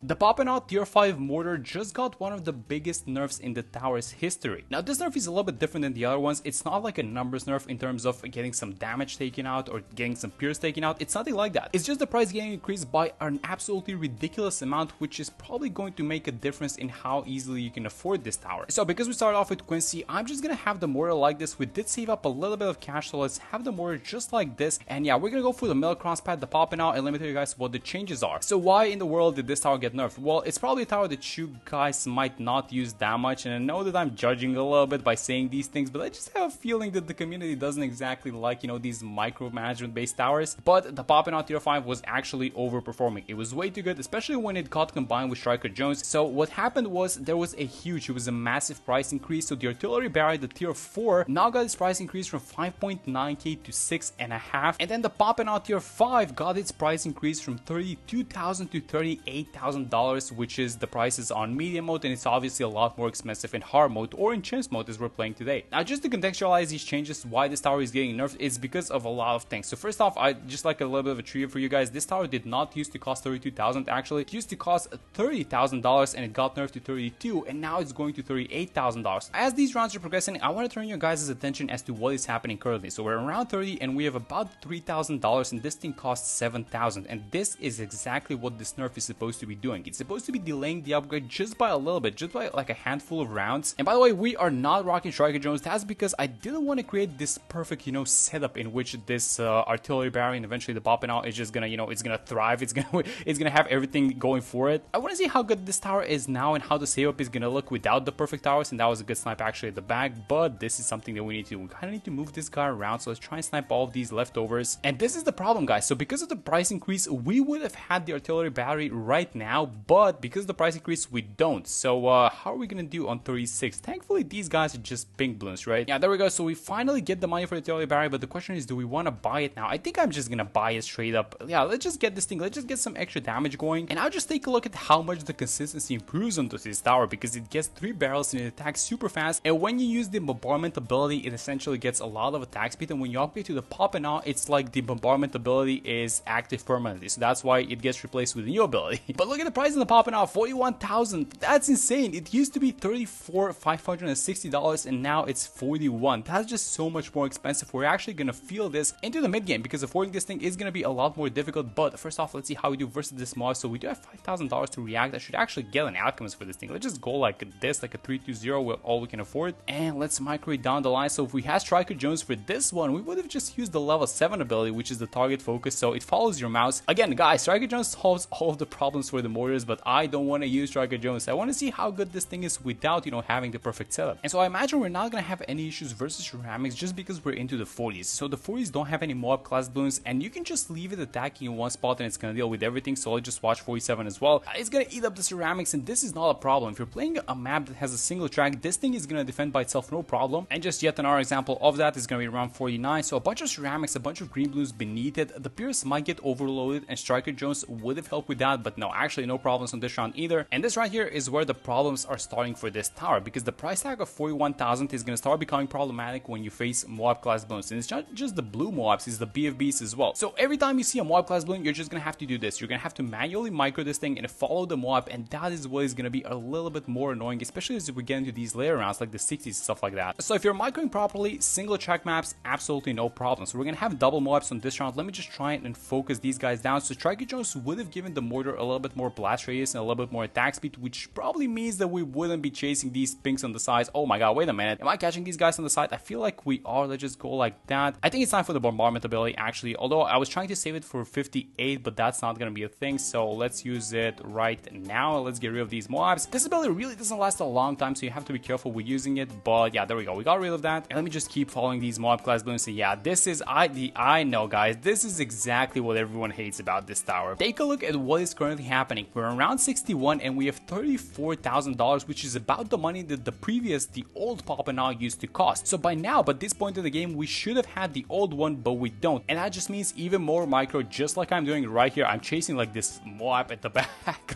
The popping out tier 5 mortar just got one of the biggest nerfs in the tower's history. Now this nerf is a little bit different than the other ones. It's not like a numbers nerf in terms of getting some damage taken out or getting some pierce taken out. It's nothing like that. It's just the price getting increased by an absolutely ridiculous amount, which is probably going to make a difference in how easily you can afford this tower. So because we started off with Quincy, I'm just gonna have the mortar like this. We did save up a little bit of cash, so let's have the mortar just like this. And yeah, we're gonna go for the middle cross pad, the popping out, and let me tell you guys what the changes are. So why in the world did this tower get nerfed? Well, it's probably a tower that you guys might not use that much, and I know that I'm judging a little bit by saying these things, but I just have a feeling that the community doesn't exactly like, you know, these micromanagement based towers. But the popping out tier 5 was actually overperforming. It was way too good, especially when it got combined with Striker Jones. So what happened was there was it was a massive price increase. So the artillery barrier, the tier 4, now got its price increase from 5.9k to 6.5, and then the popping out tier 5 got its price increase from $32,000 to $38,000, which is the prices on medium mode, and it's obviously a lot more expensive in hard mode or in chance mode as we're playing today. Now just to contextualize these changes, why this tower is getting nerfed, it's because of a lot of things. So first off, I just like a little bit of a trivia for you guys. This tower did not used to cost $32,000. Actually, it used to cost $30,000, and it got nerfed to $32,000, and now it's going to $38,000. As these rounds are progressing, I want to turn your guys' attention as to what is happening currently. So we're around 30, and we have about $3,000, and this thing costs $7,000, and this is exactly what this nerf is supposed to be doing. It's supposed to be delaying the upgrade just by a little bit, just by like a handful of rounds. And by the way, we are not rocking Striker Jones. That's because I didn't want to create this perfect, you know, setup in which this artillery barrier and eventually the popping out is just gonna, you know, it's gonna thrive. It's gonna have everything going for it. I want to see how good this tower is now and how the save up is gonna look without the perfect towers. And that was a good snipe actually at the back, but this is something that we kind of need to move this guy around. So let's try and snipe all of these leftovers. And this is the problem, guys. So because of the price increase, we would have had the artillery battery right now, but because of the price increase, we don't. So how are we gonna do on 36? Thankfully, these guys are just pink balloons, right? Yeah, there we go. So we finally get the money for the artillery battery, but the question is, do we want to buy it now? I think I'm just gonna buy it straight up. Yeah, let's just get this thing. Let's just get some extra damage going, and I'll just take a look at how much the consistency improves onto this tower, because it gets 3 barrels and it attacks super fast. And when you use the bombardment ability, it essentially gets a lot of attack speed. And when you upgrade to the popping out, it's like the bombardment ability is active permanently, so that's why it gets replaced with a new ability. But look at the price of the popping out, 41,000. That's insane. It used to be $34,560, and now it's 41. That's just so much more expensive. We're actually gonna feel this into the mid game because affording this thing is gonna be a lot more difficult. But first off, let's see how we do versus this mob. So we do have $5,000 to react. I should actually get an alchemist for this thing. Let's just go like this, like a 3-2-0 with all we can afford, and let's micro it down the line. So if we had Striker Jones for this one, we would have just used the level 7 ability, which is the target focus, so it follows your mouse. Again, guys, Striker Jones solves all of the problems for the mortars, but I don't want to use Striker Jones. I want to see how good this thing is without, you know, having the perfect setup. And so I imagine we're not gonna have any issues versus ceramics just because we're into the 40s. So the 40s don't have any mob class balloons, and you can just leave it attacking in one spot and it's gonna deal with everything. So let's just watch 47 as well. It's gonna eat up the ceramics, and this is not a problem. If you're playing a map that has a single track, this thing is gonna defend by itself, no problem. And just yet another example of that is gonna be around 49. So a bunch of ceramics, a bunch of green balloons beneath it. The pierce might get overloaded, and Striker Jones would have helped with that, but no, actually no problems on this round either. And this right here is where the problems are starting for this tower, because the price tag of 41,000 is gonna start becoming problematic when you face Moab class balloons. And it's not just the blue Moabs, it's the BFBs as well. So every time you see a Moab class balloon, you're just gonna have to do this. You're gonna have to manually micro this thing and follow the Moab, and that is what is gonna be a little bit more annoying, especially as we get into these layer rounds like the 60s and stuff like that. So if you're microing properly, single track maps, absolutely no problem. So we're gonna have double Moabs on this round. Let me just try and focus these guys down. So Striker Jones would have given the mortar a little bit more blast radius and a little bit more attack speed, which probably means that we wouldn't be chasing these pinks on the sides. Oh my god, wait a minute. Am I catching these guys on the side? I feel like we are. Let's just go like that. I think it's time for the bombardment ability actually, although I was trying to save it for 58, but that's not gonna be a thing. So let's use it right now. Let's get rid of these Moabs. This ability really doesn't last a long time, so you have to be careful with using it. But yeah, there we go. We got rid of that. And let me just keep following these Moab class balloons. So yeah, this is I know, guys, this is exactly what everyone hates about this tower. Take a look at what is currently happening. We're around 61 and we have $34,000, which is about the money that the old Papa now used to cost. So by now, by this point in the game, we should have had the old one, but we don't. And that just means even more micro, just like I'm doing right here. I'm chasing like this Moab at the back.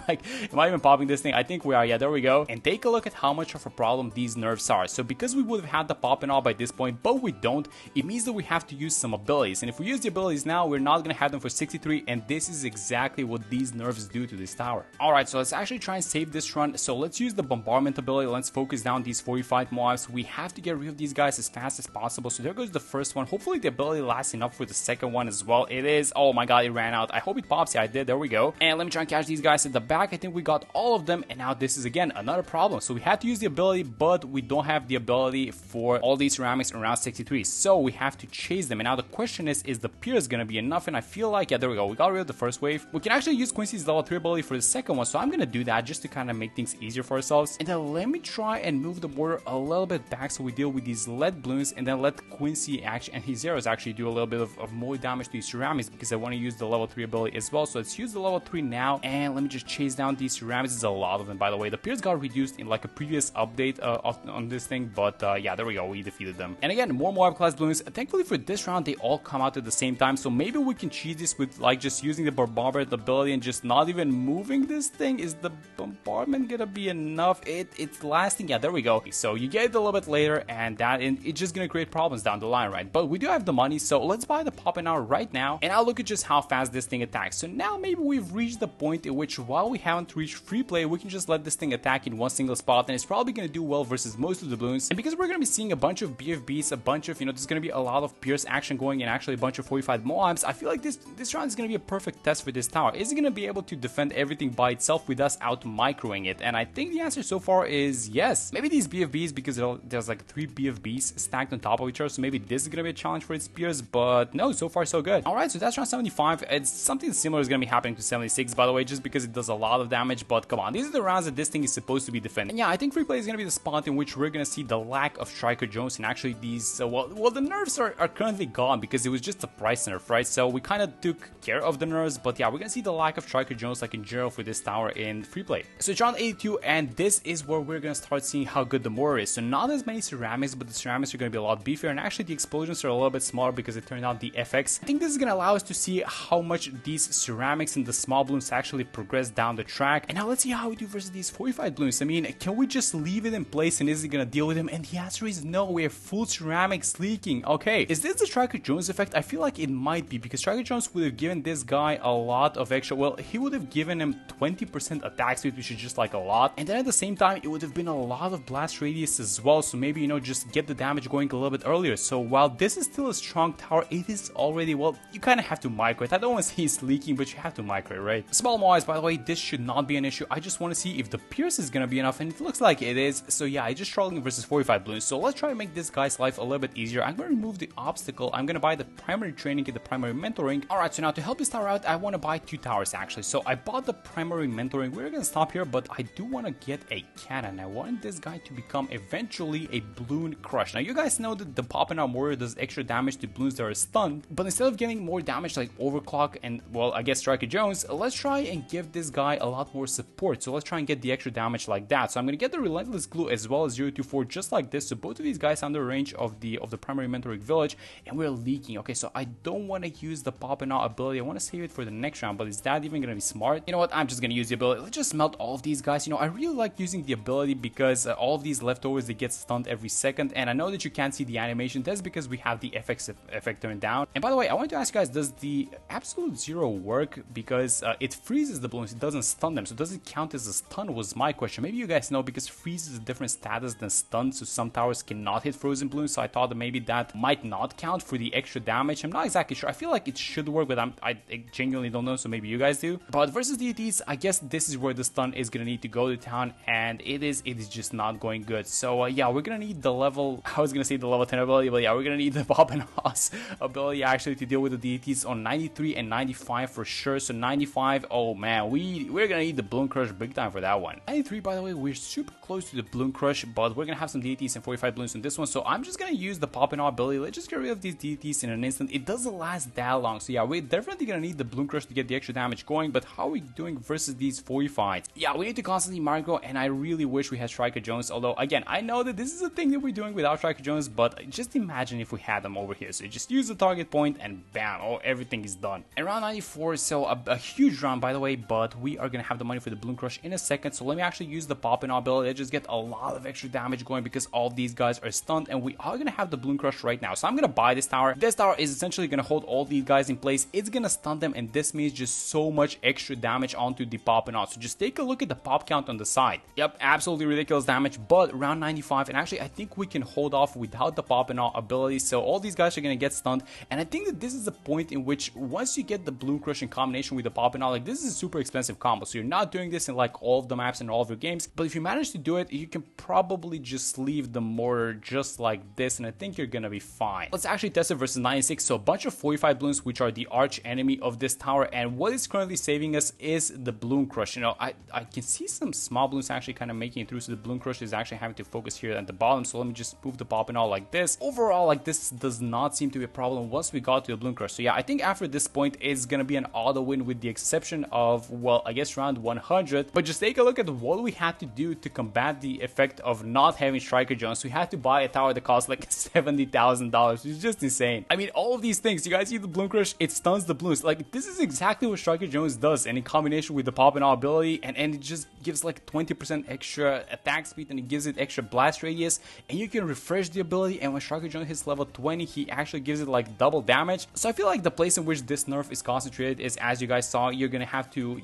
Like, am I even popping this thing? I think we are. Yeah, there we go. And take a look at how much of a problem these nerfs are. So because we would have had the popping out by this point, but we don't, it means that we have to use some abilities. And if we use the abilities now, we're not going to have them for 63. And this is exactly what these nerfs do to this tower. tower. Alright, so let's actually try and save this run. So let's use the bombardment ability. Let's focus down these 45 mobs. We have to get rid of these guys as fast as possible. So there goes the first one. Hopefully the ability lasts enough for the second one as well. It is. Oh my god, it ran out. I hope it pops. Yeah, I did. There we go. And let me try and catch these guys at the back. I think we got all of them. And now this is again another problem. So we had to use the ability, but we don't have the ability for all these ceramics around 63. So we have to chase them. And now the question is the pierce gonna be enough? And I feel like, yeah, there we go. We got rid of the first wave. We can actually use Quincy's level 3 ability for the second one. So I'm gonna do that just to kind of make things easier for ourselves. And then let me try and move the mortar a little bit back so we deal with these lead balloons, and then let Quincy actually and his zeros actually do a little bit of more damage to these ceramics, because I want to use the level 3 ability as well. So let's use the level 3 now, and let me just chase down these ceramics. There's a lot of them, by the way. The pierce got reduced in like a previous update on this thing, but yeah, there we go. We defeated them. And again, more Moab class balloons. Thankfully for this round, they all come out at the same time. So maybe we can cheat this with like just using the bombardment ability and just not even moving this thing. Is the bombardment gonna be enough? It's lasting. Yeah, there we go. So you get it a little bit later, and it's just gonna create problems down the line, right? But we do have the money, so let's buy the popping hour right now, and I'll look at just how fast this thing attacks. So now maybe we've reached the point in which, while we haven't reached free play, we can just let this thing attack in one single spot, and it's probably gonna do well versus most of the balloons. And because we're gonna be seeing a bunch of BFBs, a bunch of, there's gonna be a lot of pierce action going, and actually a bunch of 45 Moabs, I feel like this round is gonna be a perfect test for this tower. Is it gonna be able to defend everything by itself with us out microing it? And I think the answer so far is yes. Maybe these BFBs, because there's like 3 BFBs stacked on top of each other, so maybe this is gonna be a challenge for its peers, but no, so far so good. Alright, so that's round 75. It's something similar is gonna be happening to 76, by the way, just because it does a lot of damage. But come on, these are the rounds that this thing is supposed to be defending. And yeah, I think free play is gonna be the spot in which we're gonna see the lack of Striker Jones, and actually these well the nerfs are currently gone because it was just a price nerf, right? So we kind of took care of the nerfs, but yeah, we're gonna see the lack of Striker Jones like in general for this tower in free play. So it's round 82, and this is where we're gonna start seeing how good the mortar is. So not as many ceramics, but the ceramics are gonna be a lot beefier, and actually the explosions are a little bit smaller because it turned out the FX. I think this is gonna allow us to see how much these ceramics and the small balloons actually progress down the track. And now let's see how we do versus these 45 balloons. I mean, can we just leave it in place and is it gonna deal with him? And the answer is no. We have full ceramics leaking. Okay, is this the Striker Jones effect? I feel like it might be, because Striker Jones would have given this guy a lot of extra, well, he would have given him 20% attack speed, which is just like a lot, and then at the same time it would have been a lot of blast radius as well. So maybe, just get the damage going a little bit earlier. So while this is still a strong tower, it is already, well, you kind of have to micro it. I don't want to say it's leaking, but you have to micro it, right? Small Moais, by the way, this should not be an issue. I just want to see if the pierce is gonna be enough, and it looks like it is. So yeah, I just struggling versus 45 balloons. So let's try to make this guy's life a little bit easier. I'm gonna remove the obstacle. I'm gonna buy the primary training kit, the primary mentoring. Alright, so now to help this tower out, I want to buy 2 towers actually. So I bought the primary mentoring. We're gonna stop here, but I do want to get a cannon. I want this guy to become eventually a Bloon crush. Now you guys know that the popping out warrior does extra damage to balloons that are stunned, but instead of getting more damage like overclock and, well, I guess Striker Jones, let's try and give this guy a lot more support. So let's try and get the extra damage like that. So I'm gonna get the relentless glue as well as 024 just like this. So both of these guys under range of the primary mentoring village, and we're leaking. Okay, so I don't want to use the popping out ability. I want to save it for the next round, but is that even gonna be smart? You know what, I'm just gonna use the ability. Let's just melt all of these guys. I really like using the ability because all of these leftovers, they get stunned every second, and I know that you can't see the animation. That's because we have the FX effect turned down. And by the way, I wanted to ask you guys, does the absolute zero work? Because it freezes the balloons, it doesn't stun them. So does it count as a stun was my question. Maybe you guys know, because freeze is a different status than stun, so some towers cannot hit frozen balloons. So I thought that maybe that might not count for the extra damage. I'm not exactly sure. I feel like it should work, but I genuinely don't know, so maybe you guys do. But versus deities, I guess this is where the stun is gonna need to go to town, and it is just not going good. So yeah, we're gonna need the level, I was gonna say the level 10 ability, but yeah, we're gonna need the Bob and Hoss ability actually to deal with the deities on 93 and 95 for sure. So 95, oh man, we're gonna need the Bloon Crush big time for that one. 93, by the way, we're super close to the Bloon Crush, but we're gonna have some deities and 45 balloons in this one. So I'm just gonna use the Pop and All ability. Let's just get rid of these deities in an instant. It doesn't last that long. So yeah, we're definitely gonna need the Bloon Crush to get the extra damage going. But how are we doing versus these 45s? Yeah, we need to constantly micro, and I really wish we had Striker Jones. Although again, I know that this is a thing that we're doing without Striker Jones, but just imagine if we had them over here. So just use the target point and bam, oh, everything is done. And round 94, so a huge round, by the way, but we are gonna have the money for the Bloon Crush in a second. So let me actually use the Pop and All ability. Let's just get a lot of extra damage going because all of these guys are stunned, and we are gonna have the Bloon Crush right now. So I'm gonna buy this tower. This tower is essentially gonna hold all these guys in place. It's gonna stun them, and this means just so much extra damage damage onto the pop and all. So just take a look at the pop count on the side. Yep, absolutely ridiculous damage, but round 95, and actually I think we can hold off without the pop and all ability. So all these guys are gonna get stunned, and I think that this is the point in which once you get the Bloon Crush in combination with the pop and all, like this is a super expensive combo. So you're not doing this in like all of the maps and all of your games, but if you manage to do it, you can probably just leave the Mortar just like this, and I think you're gonna be fine. Let's actually test it versus 96. So a bunch of 45 Bloons, which are the arch enemy of this tower, and what is currently saving us is the Bloon Crush. You know, I can see some small Bloons actually kind of making it through, so the Bloon Crush is actually having to focus here at the bottom. So let me just move the pop and all like this. Overall, like this does not seem to be a problem once we got to the Bloon Crush. So yeah, I think after this point it's gonna be an auto win with the exception of, well, I guess round 100. But just take a look at what we had to do to combat the effect of not having Striker Jones. We had to buy a tower that cost like $70,000, which is just insane. I mean, all of these things, you guys see the Bloon Crush, it stuns the Bloons. Like this is exactly what Striker Jones does, and in combination with the pop and all ability, and it just gives like 20% extra attack speed, and it gives it extra blast radius, and you can refresh the ability, and when Striker Jones hits level 20, he actually gives it like double damage. So I feel like the place in which this nerf is concentrated is, as you guys saw, you're gonna have to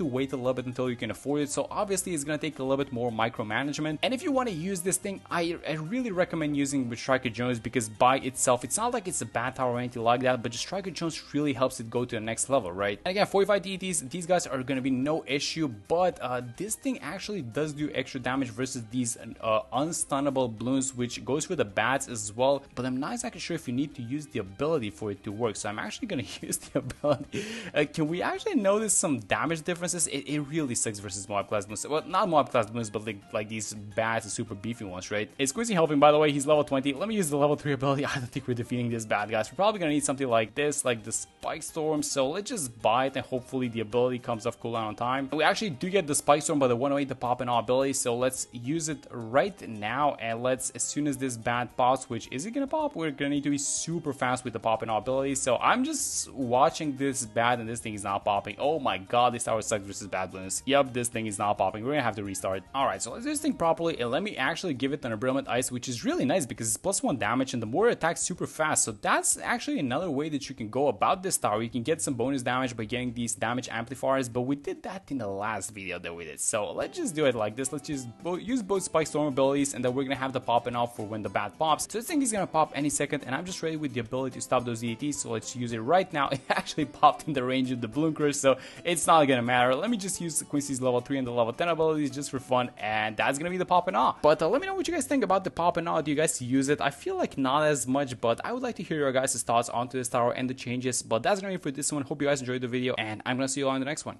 wait a little bit until you can afford it. So obviously it's gonna take a little bit more micromanagement, and if you want to use this thing, I really recommend using with Striker Jones, because by itself it's not like it's a bad tower or anything like that, but just Striker Jones really helps it go to the next level, right? And again, 45 DTs, these guys are gonna be no issue, but this thing actually does do extra damage versus these unstunnable Bloons, which goes for the bats as well. But I'm not exactly sure if you need to use the ability for it to work, so I'm actually gonna use the ability. Can we actually notice some damage differences? It really sucks versus Moab class Bloons. Well, not Moab class Bloons, but like these bats, the super beefy ones, right? Is Quincy helping, by the way? He's level 20. Let me use the level 3 ability. I don't think we're defeating this bad, guys. We're probably gonna need something like this, like the Spike Storm. So let's just buy it, and hopefully the ability comes off cooldown on time. And we actually do get the Spike Storm, but the 108 the pop and all ability. So let's use it right now, and let's, as soon as this bat pops, which is it gonna pop? We're gonna need to be super fast with the pop and all ability. So I'm just watching this bat, and this thing is not popping. Oh my god, this tower sucks versus bad Bloons. Yep, this thing is not popping. We're gonna have to restart. Alright, so let's do this thing properly, and let me actually give it an Abrilment Ice, which is really nice because it's +1 damage, and the Mortar attacks super fast. So that's actually another way that you can go about this tower. You can get some bonus damage by getting these damage amplifiers, but we did that in the last video that we did. So let's just do it like this. Let's just use both Spike Storm abilities, and then we're gonna have the pop and off for when the bat pops. So this thing is gonna pop any second, and I'm just ready with the ability to stop those DTs. So let's use it right now. It actually popped in the range of the Bloon Crush, so it's not gonna matter. Let me just use Quincy's level 3 and the level 10 abilities just for fun, and that's gonna be the pop and off. But let me know what you guys think about the pop and off. Do you guys use it? I feel like not as much, but I would like to hear your guys' thoughts onto this tower and the changes. But that's gonna be it for this one. Hope you guys enjoyed the video, and I'm gonna see you all in the next one.